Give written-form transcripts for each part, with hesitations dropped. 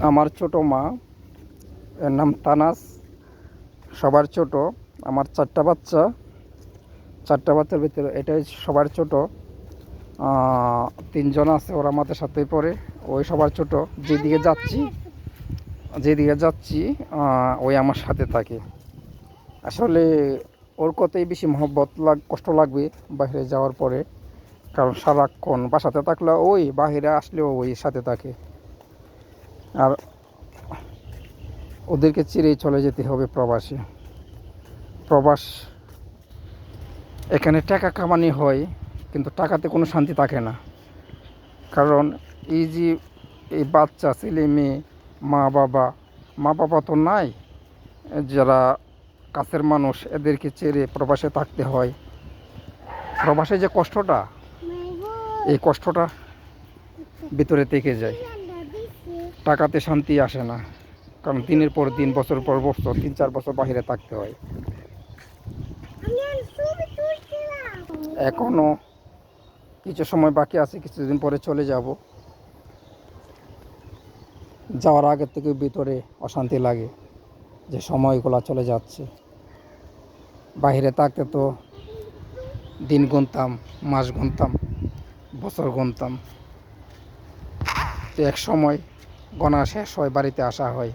আমার ছোট মা, এর নাম তানাস, সবার ছোট। আমার চারটা বাচ্চা, চারটা বাচ্চার ভিতরে এটাই সবার ছোট। তিনজন আছে, ওরা আমাদের সাথেই পড়ে। ওই সবার ছোট। যেদিকে যাচ্ছি যেদিকে যাচ্ছি ওই আমার সাথে থাকে। আসলে ওর কতই বেশি মহব্বত কষ্ট লাগবে বাইরে যাওয়ার পরে, কারণ সারাক্ষণ বাসাতে থাকলে ওই, বাইরে আসলেও ওই সাথে থাকে। আর ওদেরকে চিরেই চলে যেতে হবে প্রবাসে। প্রবাস, এখানে টাকা কামানি হয় কিন্তু টাকাতে কোনো শান্তি থাকে না। কারণ এই যে এই বাচ্চা ছেলে মেয়ে, মা বাবা তো নাই, যারা কাছের মানুষ, এদেরকে ছেড়ে প্রবাসে থাকতে হয়। প্রবাসে যে কষ্টটা, এই কষ্টটা ভিতরে থেকে যায়। টাকাতে শান্তি আসে না, কারণ দিনের পর দিন, বছর পর বছর, 3-4 বছর বাইরে থাকতে হয়। এখনও কিছু সময় বাকি আছে, কিছুদিন পরে চলে যাব। যাওয়ার আগের থেকে ভিতরে অশান্তি লাগে যে সময়গুলো চলে যাচ্ছে। বাইরে থাকতে তো দিন গুনতাম, মাস গুনতাম, বছর গুনতাম, তো এক সময় গণা শেষ হয়, বাড়িতে আসা হয়।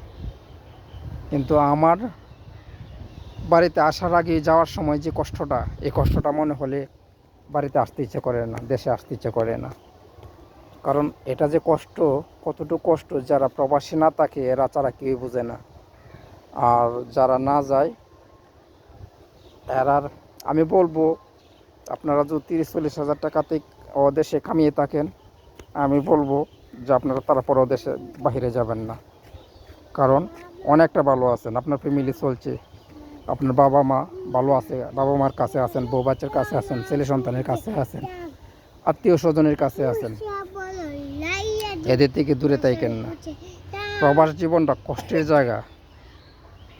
কিন্তু আমার বাড়িতে আসার আগে যাওয়ার সময় যে কষ্টটা, এই কষ্টটা মনে হলে বাড়িতে আসতে ইচ্ছে করে না, দেশে আসতে ইচ্ছে করে না। কারণ এটা যে কষ্ট, কতটুকু কষ্ট যারা প্রবাসী না থাকে এরা ছাড়া কেউই বোঝে না। আর যারা না যায় এরার, আমি বলবো, আপনারা যদি 30-40 হাজার টাকাতে দেশে কামিয়ে থাকেন, আমি বলবো যে আপনারা তারপরও দেশে বাইরে যাবেন না। কারণ অনেকটা ভালো আছেন, আপনার ফ্যামিলি চলছে, আপনার বাবা মা ভালো আছে, বাবা মার কাছে আছেন, বউ বাচ্চার কাছে আছেন, ছেলে সন্তানের কাছে আছেন, আত্মীয় স্বজনের কাছে আছেন। এদের থেকে দূরে থাকেন না। প্রবাস জীবনটা কষ্টের জায়গা।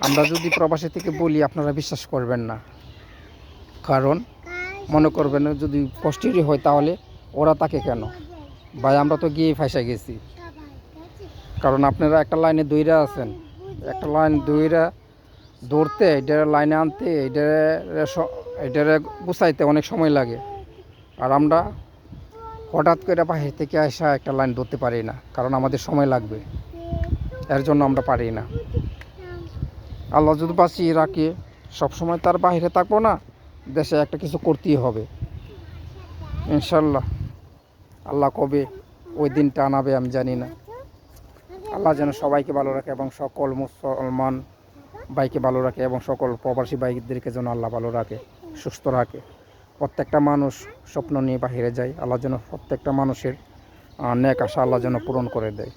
আমরা যদি প্রবাসী থেকে বলি আপনারা বিশ্বাস করবেন না। কারণ মনে করবেন যদি কষ্টেরই হয় তাহলে ওরা তাকে কেন, ভাই আমরা তো গিয়ে ফাঁসা গেছি। কারণ আপনারা একটা লাইনে দৌড়ে আছেন, একটা লাইন দৌড়তে, এটার লাইনে আনতে, এটারে গুছাইতে অনেক সময় লাগে। আর আমরা হঠাৎ করে বাহির থেকে আসা একটা লাইন ধরতে পারি না, কারণ আমাদের সময় লাগবে, এর জন্য আমরা পারি না। আল্লাহ যদি বাঁচিয়ে রাখে, সবসময় তার বাইরে থাকবো না, দেশে একটা কিছু করতেই হবে ইনশাল্লাহ। আল্লাহ কবে ওই দিনটা আনাবে আমি জানি না। আল্লাহ যেন সবাইকে ভালো রাখে এবং সকল মুসলমান ভাইকে ভালো রাখে এবং সকল প্রবাসী ভাইদেরকে যেন আল্লাহ ভালো রাখে, সুস্থ রাখে। প্রত্যেকটা মানুষ স্বপ্ন নিয়ে বাহিরে যায়, আল্লাহ যেন প্রত্যেকটা মানুষের নেক আশা আল্লাহ যেন পূরণ করে দেয়।